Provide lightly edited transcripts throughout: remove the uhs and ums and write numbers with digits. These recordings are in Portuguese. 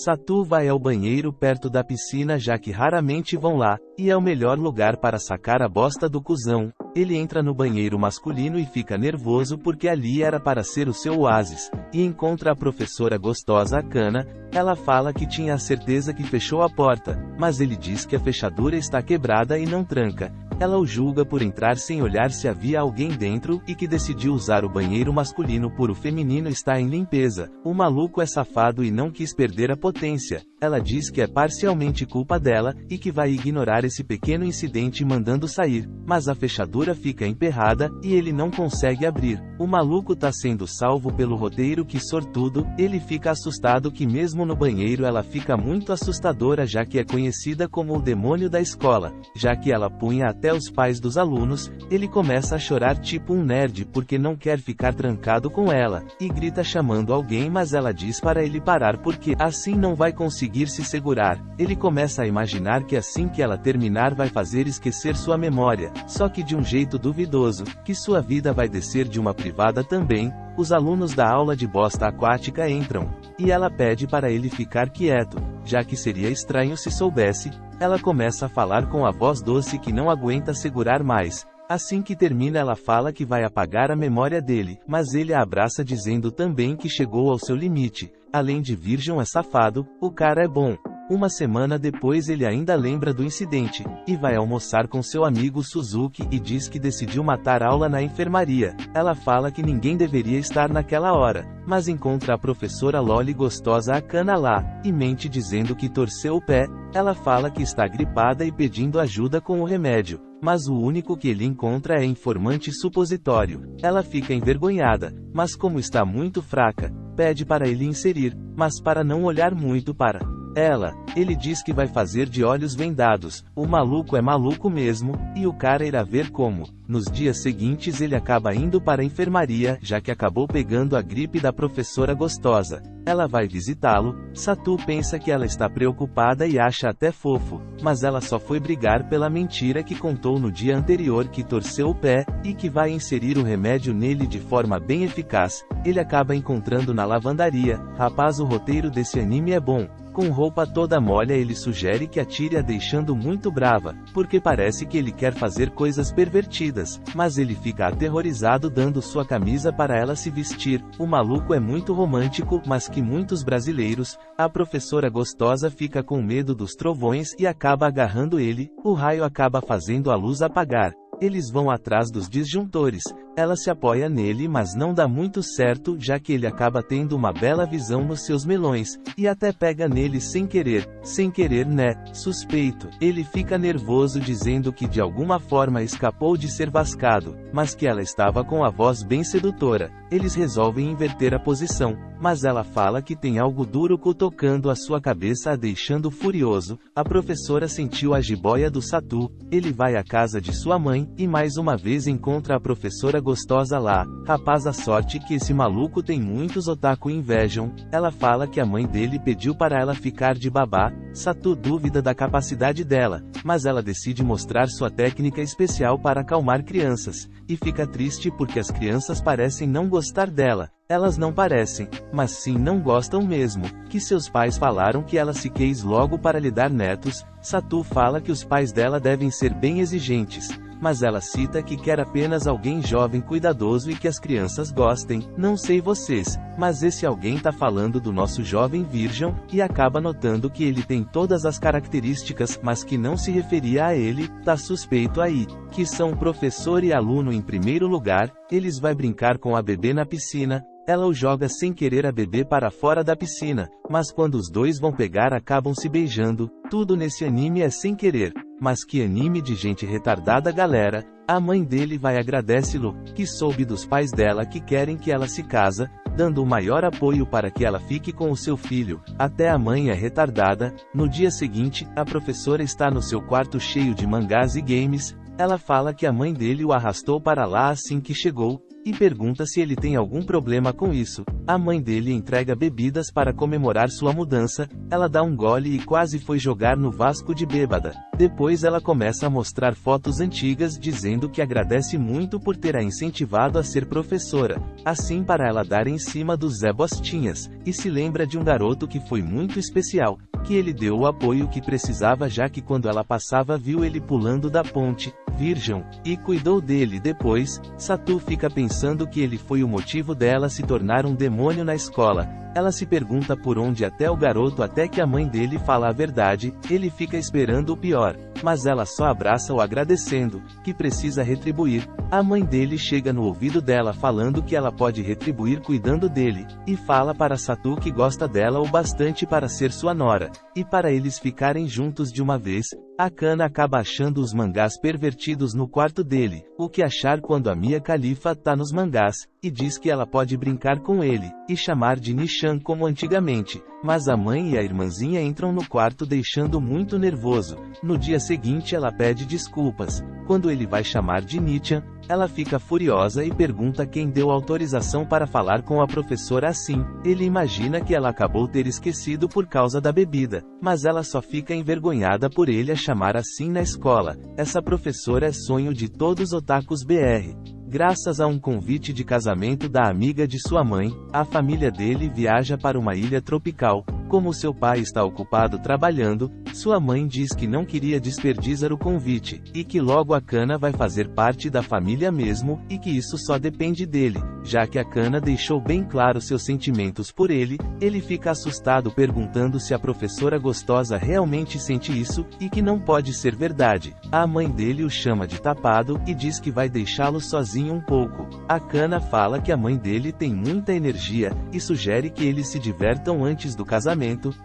Satu vai ao banheiro perto da piscina já que raramente vão lá, e é o melhor lugar para sacar a bosta do cuzão. Ele entra no banheiro masculino e fica nervoso porque ali era para ser o seu oásis, e encontra a professora gostosa Akana. Ela fala que tinha a certeza que fechou a porta, mas ele diz que a fechadura está quebrada e não tranca. Ela o julga por entrar sem olhar se havia alguém dentro, e que decidiu usar o banheiro masculino por o feminino estar em limpeza. O maluco é safado e não quis perder a potência. Ela diz que é parcialmente culpa dela, e que vai ignorar esse pequeno incidente mandando sair, mas a fechadura fica emperrada, e ele não consegue abrir. O maluco tá sendo salvo pelo roteiro, que sortudo. Ele fica assustado que mesmo no banheiro ela fica muito assustadora já que é conhecida como o demônio da escola, já que ela punha até os pais dos alunos. Ele começa a chorar tipo um nerd porque não quer ficar trancado com ela, e grita chamando alguém, mas ela diz para ele parar porque assim não vai conseguir se segurar. Ele começa a imaginar que assim que ela terminar vai fazer esquecer sua memória, só que de um jeito duvidoso, que sua vida vai descer de uma privada também. Os alunos da aula de bosta aquática entram, e ela pede para ele ficar quieto, já que seria estranho se soubesse. Ela começa a falar com a voz doce que não aguenta segurar mais. Assim que termina ela fala que vai apagar a memória dele, mas ele a abraça dizendo também que chegou ao seu limite. Além de virgem é safado, o cara é bom. Uma semana depois ele ainda lembra do incidente, e vai almoçar com seu amigo Suzuki e diz que decidiu matar aula na enfermaria. Ela fala que ninguém deveria estar naquela hora, mas encontra a professora Loli gostosa Akana lá, e mente dizendo que torceu o pé. Ela fala que está gripada e pedindo ajuda com o remédio, mas o único que ele encontra é informante supositório. Ela fica envergonhada, mas como está muito fraca, pede para ele inserir, mas para não olhar muito para ela, ele diz que vai fazer de olhos vendados. O maluco é maluco mesmo, e o cara irá ver como. Nos dias seguintes ele acaba indo para a enfermaria, já que acabou pegando a gripe da professora gostosa. Ela vai visitá-lo. Satu pensa que ela está preocupada e acha até fofo, mas ela só foi brigar pela mentira que contou no dia anterior que torceu o pé, e que vai inserir o remédio nele de forma bem eficaz. Ele acaba encontrando na lavandaria. Rapaz, o roteiro desse anime é bom. Com roupa toda molha ele sugere que atire a deixando muito brava, porque parece que ele quer fazer coisas pervertidas, mas ele fica aterrorizado dando sua camisa para ela se vestir. O maluco é muito romântico, mas que muitos brasileiros. A professora gostosa fica com medo dos trovões e acaba agarrando ele. O raio acaba fazendo a luz apagar. Eles vão atrás dos disjuntores. Ela se apoia nele, mas não dá muito certo, já que ele acaba tendo uma bela visão nos seus melões, e até pega nele sem querer. Sem querer, né? Suspeito. Ele fica nervoso dizendo que de alguma forma escapou de ser vascado, mas que ela estava com a voz bem sedutora. Eles resolvem inverter a posição, mas ela fala que tem algo duro cutucando a sua cabeça, a deixando furioso. A professora sentiu a jiboia do Satu. Ele vai à casa de sua mãe, e mais uma vez encontra a professora gostosa lá. Rapaz, a sorte que esse maluco tem, muitos otaku invejam. Ela fala que a mãe dele pediu para ela ficar de babá. Satu duvida da capacidade dela, mas ela decide mostrar sua técnica especial para acalmar crianças, e fica triste porque as crianças parecem não gostar dela. Elas não parecem, mas sim não gostam mesmo, que seus pais falaram que ela se quis logo para lhe dar netos. Satu fala que os pais dela devem ser bem exigentes, mas ela cita que quer apenas alguém jovem cuidadoso e que as crianças gostem. Não sei vocês, mas esse alguém tá falando do nosso jovem virgem, e acaba notando que ele tem todas as características, mas que não se referia a ele. Tá suspeito aí, que são professor e aluno em primeiro lugar. Eles vai brincar com a bebê na piscina. Ela o joga sem querer a bebê para fora da piscina, mas quando os dois vão pegar acabam se beijando. Tudo nesse anime é sem querer. Mas que anime de gente retardada, galera. A mãe dele vai agradece-lo, que soube dos pais dela que querem que ela se casa, dando o maior apoio para que ela fique com o seu filho. Até a mãe é retardada. No dia seguinte, a professora está no seu quarto cheio de mangás e games. Ela fala que a mãe dele o arrastou para lá assim que chegou. e pergunta se ele tem algum problema com isso. A mãe dele entrega bebidas para comemorar sua mudança, ela dá um gole e quase foi jogar no vasco de bêbada. Depois ela começa a mostrar fotos antigas dizendo que agradece muito por ter a incentivado a ser professora, assim para ela dar em cima do Zé Bostinhas, e se lembra de um garoto que foi muito especial, que ele deu o apoio que precisava já que quando ela passava viu ele pulando da ponte, virgem, e cuidou dele depois. Satu fica pensando que ele foi o motivo dela se tornar um demônio na escola. Ela se pergunta por onde até o garoto até que a mãe dele fala a verdade, ele fica esperando o pior, mas ela só abraça-o agradecendo, que precisa retribuir. A mãe dele chega no ouvido dela falando que ela pode retribuir cuidando dele, e fala para Satu que gosta dela o bastante para ser sua nora, e para eles ficarem juntos de uma vez. Akana acaba achando os mangás pervertidos no quarto dele, o que achar quando a Mia Khalifa tá nos mangás, e diz que ela pode brincar com ele, e chamar de Nishan como antigamente, mas a mãe e a irmãzinha entram no quarto deixando muito nervoso. No dia seguinte ela pede desculpas. Quando ele vai chamar de Nichan, ela fica furiosa e pergunta quem deu autorização para falar com a professora assim. Ele imagina que ela acabou ter esquecido por causa da bebida, mas ela só fica envergonhada por ele a chamar assim na escola. Essa professora é sonho de todos otakus BR. Graças a um convite de casamento da amiga de sua mãe, a família dele viaja para uma ilha tropical. Como seu pai está ocupado trabalhando, sua mãe diz que não queria desperdiçar o convite, e que logo Akana vai fazer parte da família mesmo, e que isso só depende dele, já que Akana deixou bem claro seus sentimentos por ele. Ele fica assustado perguntando se a professora gostosa realmente sente isso, e que não pode ser verdade. A mãe dele o chama de tapado, e diz que vai deixá-lo sozinho um pouco. Akana fala que a mãe dele tem muita energia, e sugere que eles se divertam antes do casamento.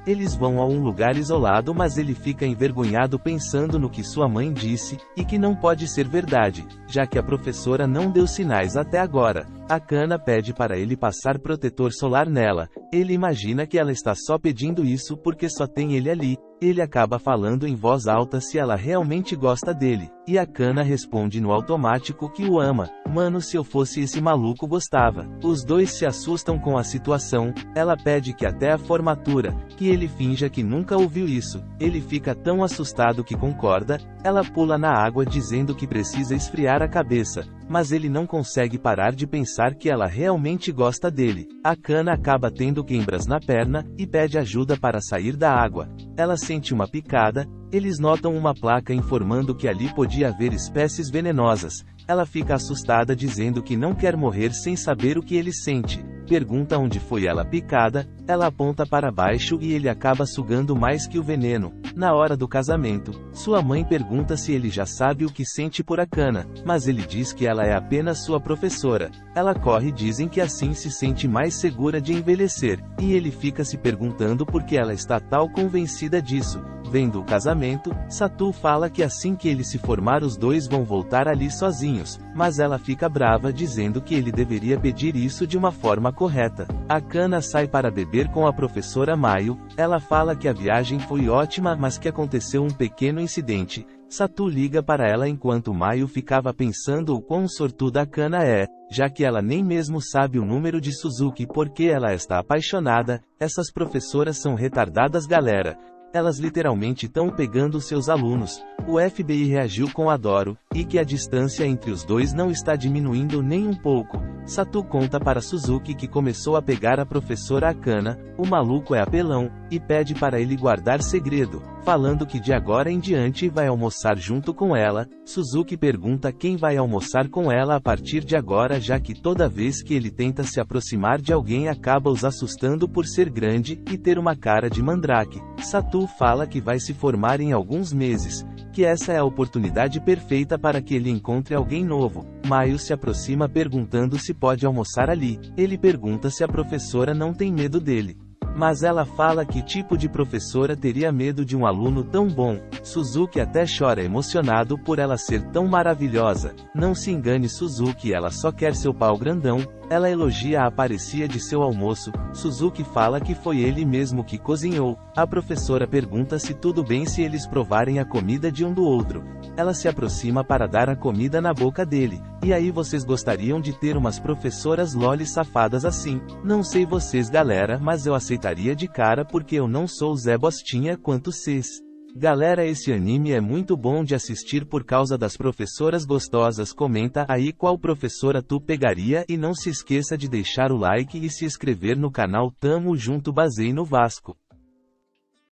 Eles vão a um lugar isolado, mas ele fica envergonhado pensando no que sua mãe disse, e que não pode ser verdade, já que a professora não deu sinais até agora. Akana pede para ele passar protetor solar nela. Ele imagina que ela está só pedindo isso porque só tem ele ali. Ele acaba falando em voz alta se ela realmente gosta dele, e Akana responde no automático que o ama. Mano, se eu fosse esse maluco gostava. Os dois se assustam com a situação. Ela pede que até a formatura, que ele finja que nunca ouviu isso. Ele fica tão assustado que concorda. Ela pula na água dizendo que precisa esfriar a cabeça, mas ele não consegue parar de pensar que ela realmente gosta dele. Akana acaba tendo queimbras na perna, e pede ajuda para sair da água. Ela sente uma picada. Eles notam uma placa informando que ali podia haver espécies venenosas. Ela fica assustada dizendo que não quer morrer sem saber o que ele sente. Pergunta onde foi ela picada. Ela aponta para baixo e ele acaba sugando mais que o veneno. Na hora do casamento, sua mãe pergunta se ele já sabe o que sente por Akana, mas ele diz que ela é apenas sua professora. Ela corre e dizem que assim se sente mais segura de envelhecer, e ele fica se perguntando por que ela está tão convencida disso. Vendo o casamento, Satu fala que assim que ele se formar os dois vão voltar ali sozinhos, mas ela fica brava dizendo que ele deveria pedir isso de uma forma correta. Akana sai para beber com a professora Mayu. Ela fala que a viagem foi ótima, mas que aconteceu um pequeno incidente. Satu liga para ela enquanto Mayu ficava pensando o quão sortuda Akana é, já que ela nem mesmo sabe o número de Suzuki porque ela está apaixonada. Essas professoras são retardadas, galera. Elas literalmente estão pegando seus alunos. O FBI reagiu com adoro, e que a distância entre os dois não está diminuindo nem um pouco. Satu conta para Suzuki que começou a pegar a professora Akana. O maluco é apelão, e pede para ele guardar segredo, falando que de agora em diante vai almoçar junto com ela. Suzuki pergunta quem vai almoçar com ela a partir de agora, já que toda vez que ele tenta se aproximar de alguém acaba os assustando por ser grande e ter uma cara de mandrake. Satu fala que vai se formar em alguns meses, que essa é a oportunidade perfeita para que ele encontre alguém novo. Mayu se aproxima perguntando se pode almoçar ali. Ele pergunta se a professora não tem medo dele. Mas ela fala que tipo de professora teria medo de um aluno tão bom. Suzuki até chora emocionado por ela ser tão maravilhosa. Não se engane Suzuki, ela só quer seu pau grandão. Ela elogia a aparência de seu almoço. Suzuki fala que foi ele mesmo que cozinhou. A professora pergunta se tudo bem se eles provarem a comida de um do outro. Ela se aproxima para dar a comida na boca dele. E aí, vocês gostariam de ter umas professoras lolis safadas assim? Não sei vocês galera, mas eu aceitaria de cara porque eu não sou Zé Bostinha quanto cês. Galera, esse anime é muito bom de assistir por causa das professoras gostosas. Comenta aí qual professora tu pegaria e não se esqueça de deixar o like e se inscrever no canal. Tamo junto, basei no Vasco.